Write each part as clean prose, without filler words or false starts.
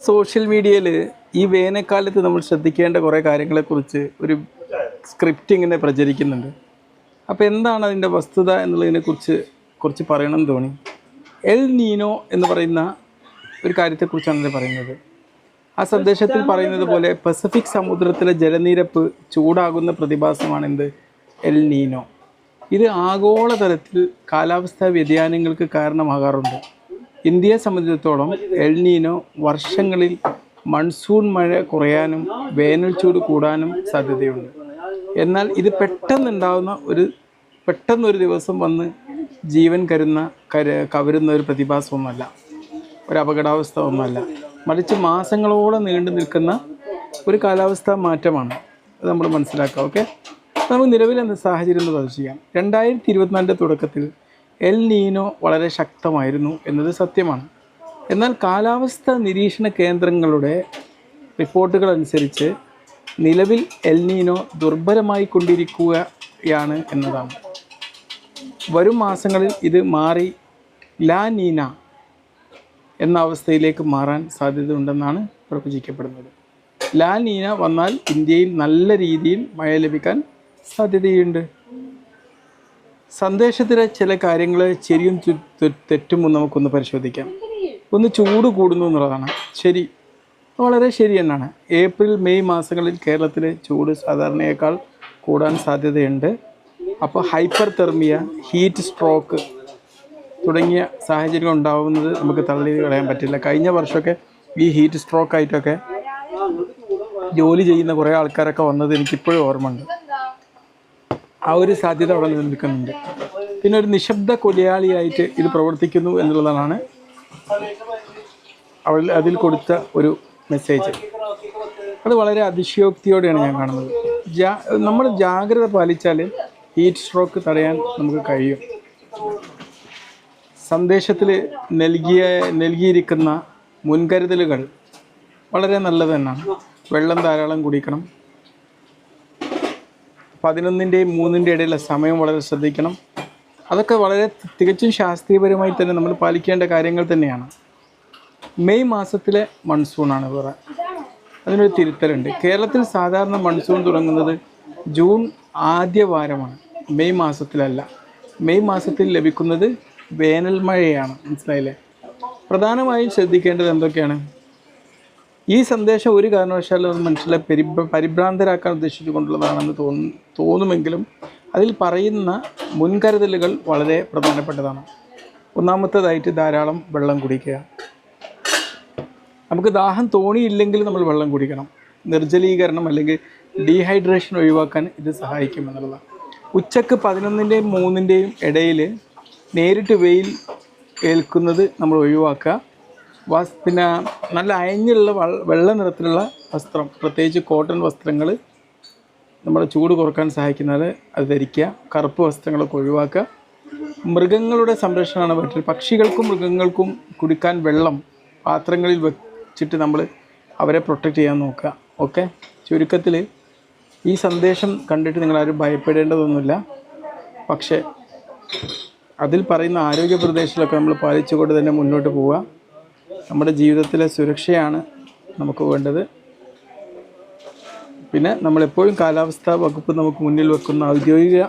Social മീഡിയയിൽ ഈ വേനൽക്കാലത്ത് നമ്മൾ ശ്രദ്ധിക്കേണ്ട കുറേ കാര്യങ്ങളെക്കുറിച്ച് ഒരു സ്ക്രിപ്റ്റ് ഇങ്ങനെ പ്രചരിക്കുന്നുണ്ട്. അപ്പോൾ എന്താണ് അതിൻ്റെ വസ്തുത എന്നുള്ളതിനെക്കുറിച്ച് കുറച്ച് പറയണമെന്ന് തോന്നി. എൽ നീനോ എന്ന് പറയുന്ന ഒരു കാര്യത്തെക്കുറിച്ചാണ് ഇതിൽ പറയുന്നത്. ആ സന്ദേശത്തിൽ പറയുന്നത് പോലെ പസഫിക് സമുദ്രത്തിലെ ജലനിരപ്പ് ചൂടാകുന്ന പ്രതിഭാസമാണ് എന്ത് എൽ നീനോ. ഇത് ആഗോളതലത്തിൽ കാലാവസ്ഥാ വ്യതിയാനങ്ങൾക്ക് കാരണമാകാറുണ്ട്. ഇന്ത്യയെ സംബന്ധിച്ചിടത്തോളം എൽ നീനോ വർഷങ്ങളിൽ മൺസൂൺ മഴ കുറയാനും വേനൽ ചൂട് കൂടാനും സാധ്യതയുണ്ട്. എന്നാൽ ഇത് പെട്ടെന്നൊരു ദിവസം വന്ന് ജീവൻ കവരുന്ന ഒരു പ്രതിഭാസമൊന്നുമല്ല, ഒരു അപകടാവസ്ഥ ഒന്നുമല്ല, മറിച്ച് മാസങ്ങളോളം നീണ്ടു നിൽക്കുന്ന ഒരു കാലാവസ്ഥാ മാറ്റമാണ്. അത് നമ്മൾ മനസ്സിലാക്കാം. ഓക്കെ, നമുക്ക് നിലവിലെന്ത് സാഹചര്യം എന്ന് പരിശോധിക്കാം. 2024 തുടക്കത്തിൽ എൽ നീനോ വളരെ ശക്തമായിരുന്നു എന്നത് സത്യമാണ്. എന്നാൽ കാലാവസ്ഥാ നിരീക്ഷണ കേന്ദ്രങ്ങളുടെ റിപ്പോർട്ടുകൾ അനുസരിച്ച് നിലവിൽ എൽ നീനോ ദുർബലമായി കൊണ്ടിരിക്കുകയാണ് എന്നതാണ്. വരും മാസങ്ങളിൽ ഇത് മാറി ലാ നീന എന്ന അവസ്ഥയിലേക്ക് മാറാൻ സാധ്യതയുണ്ടെന്നാണ് പ്രവചിക്കപ്പെടുന്നത്. ലാ നീന വന്നാൽ ഇന്ത്യയിൽ നല്ല രീതിയിൽ മഴ ലഭിക്കാൻ സാധ്യതയുണ്ട്. സന്ദേശത്തിലെ ചില കാര്യങ്ങൾ ശരിയും തെറ്റും നമുക്കൊന്ന് പരിശോധിക്കാം. ഒന്ന്, ചൂട് കൂടുന്നു എന്നുള്ളതാണ് ശരി, വളരെ ശരി തന്നെയാണ്. ഏപ്രിൽ മെയ് മാസങ്ങളിൽ കേരളത്തിലെ ചൂട് സാധാരണയേക്കാൾ കൂടാൻ സാധ്യതയുണ്ട്. അപ്പോൾ ഹൈപ്പർ തെർമിയ, ഹീറ്റ് സ്ട്രോക്ക് തുടങ്ങിയ സാഹചര്യങ്ങൾ ഉണ്ടാകുന്നത് നമുക്ക് തള്ളി കളയാൻ പറ്റില്ല. കഴിഞ്ഞ വർഷമൊക്കെ ഈ ഹീറ്റ് സ്ട്രോക്ക് ആയിട്ടൊക്കെ ജോലി ചെയ്യുന്ന കുറേ ആൾക്കാരൊക്കെ വന്നത് എനിക്കിപ്പോഴും ഓർമ്മയുണ്ട്. ആ ഒരു സാധ്യത അവിടെ നിലനിൽക്കുന്നുണ്ട്. പിന്നെ ഒരു നിശബ്ദ കൊലയാളിയായിട്ട് ഇത് പ്രവർത്തിക്കുന്നു എന്നുള്ളതാണ് അതിൽ കൊടുത്ത ഒരു മെസ്സേജ്. അത് വളരെ അതിശയോക്തിയോടെയാണ് ഞാൻ കാണുന്നത്. നമ്മൾ ജാഗ്രത പാലിച്ചാൽ ഹീറ്റ് സ്ട്രോക്ക് തടയാൻ നമുക്ക് കഴിയും. സന്ദേശത്തിൽ നൽകിയിരിക്കുന്ന മുൻകരുതലുകൾ വളരെ നല്ലത് തന്നെയാണ്. വെള്ളം ധാരാളം കുടിക്കണം, 11-ന്റെയും 3-ന്റെയും ഇടയിലുള്ള സമയം വളരെ ശ്രദ്ധിക്കണം. അതൊക്കെ വളരെ തികച്ചും ശാസ്ത്രീയപരമായി തന്നെ നമ്മൾ പാലിക്കേണ്ട കാര്യങ്ങൾ തന്നെയാണ്. മെയ് മാസത്തിലെ മൺസൂണാണ് വേറെ, അതിനൊരു തിരുത്തലുണ്ട്. കേരളത്തിൽ സാധാരണ മൺസൂൺ തുടങ്ങുന്നത് ജൂൺ ആദ്യ വാരമാണ്, മെയ് മാസത്തിലല്ല. മെയ് മാസത്തിൽ ലഭിക്കുന്നത് വേനൽ മഴയാണ്. മനസ്സിലായില്ലേ? പ്രധാനമായും ശ്രദ്ധിക്കേണ്ടത് എന്തൊക്കെയാണ്? ഈ സന്ദേശം ഒരു കാരണവശാലും അത് മനുഷ്യരെ പരിഭ്രാന്തരാക്കാൻ ഉദ്ദേശിച്ചുകൊണ്ടുള്ളതാണെന്ന് തോന്നുമെങ്കിലും അതിൽ പറയുന്ന മുൻകരുതലുകൾ വളരെ പ്രധാനപ്പെട്ടതാണ്. ഒന്നാമത്തേതായിട്ട് ധാരാളം വെള്ളം കുടിക്കുക. നമുക്ക് ദാഹം തോന്നിയില്ലെങ്കിൽ നമ്മൾ വെള്ളം കുടിക്കണം. നിർജ്ജലീകരണം അല്ലെങ്കിൽ ഡീഹൈഡ്രേഷൻ ഒഴിവാക്കാൻ ഇത് സഹായിക്കും എന്നുള്ളതാണ്. ഉച്ചക്ക് 11-ന്റെയും 3-ന്റെയും ഇടയിൽ നേരിട്ട് വെയിൽ ഏൽക്കുന്നത് നമ്മൾ ഒഴിവാക്കുക. പിന്നെ നല്ല അയഞ്ഞുള്ള വെള്ള നിറത്തിലുള്ള വസ്ത്രം, പ്രത്യേകിച്ച് കോട്ടൺ വസ്ത്രങ്ങൾ നമ്മുടെ ചൂട് കുറക്കാൻ സഹായിക്കുന്നത് അത് ധരിക്കുക. കറുപ്പ് വസ്ത്രങ്ങളൊക്കെ ഒഴിവാക്കുക. മൃഗങ്ങളുടെ സംരക്ഷണമാണ് പറ്റുന്നത്. പക്ഷികൾക്കും മൃഗങ്ങൾക്കും കുടിക്കാൻ വെള്ളം പാത്രങ്ങളിൽ വെച്ചിട്ട് നമ്മൾ അവരെ പ്രൊട്ടക്റ്റ് ചെയ്യാൻ നോക്കുക. ഓക്കെ, ചുരുക്കത്തിൽ ഈ സന്ദേശം കണ്ടിട്ട് നിങ്ങളാരും ഭയപ്പെടേണ്ടതൊന്നുമില്ല. പക്ഷേ അതിൽ പറയുന്ന ആരോഗ്യ പ്രദേശങ്ങളൊക്കെ നമ്മൾ പാലിച്ചുകൊണ്ട് തന്നെ മുന്നോട്ട് പോവുക. നമ്മുടെ ജീവിതത്തിലെ സുരക്ഷയാണ് നമുക്ക് വേണ്ടത്. പിന്നെ നമ്മളെപ്പോഴും കാലാവസ്ഥാ വകുപ്പ് നമുക്ക് മുന്നിൽ വെക്കുന്ന ഔദ്യോഗിക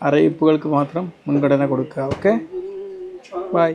അറിയിപ്പുകൾക്ക് മാത്രം മുൻഗണന കൊടുക്കുക. Okay, by.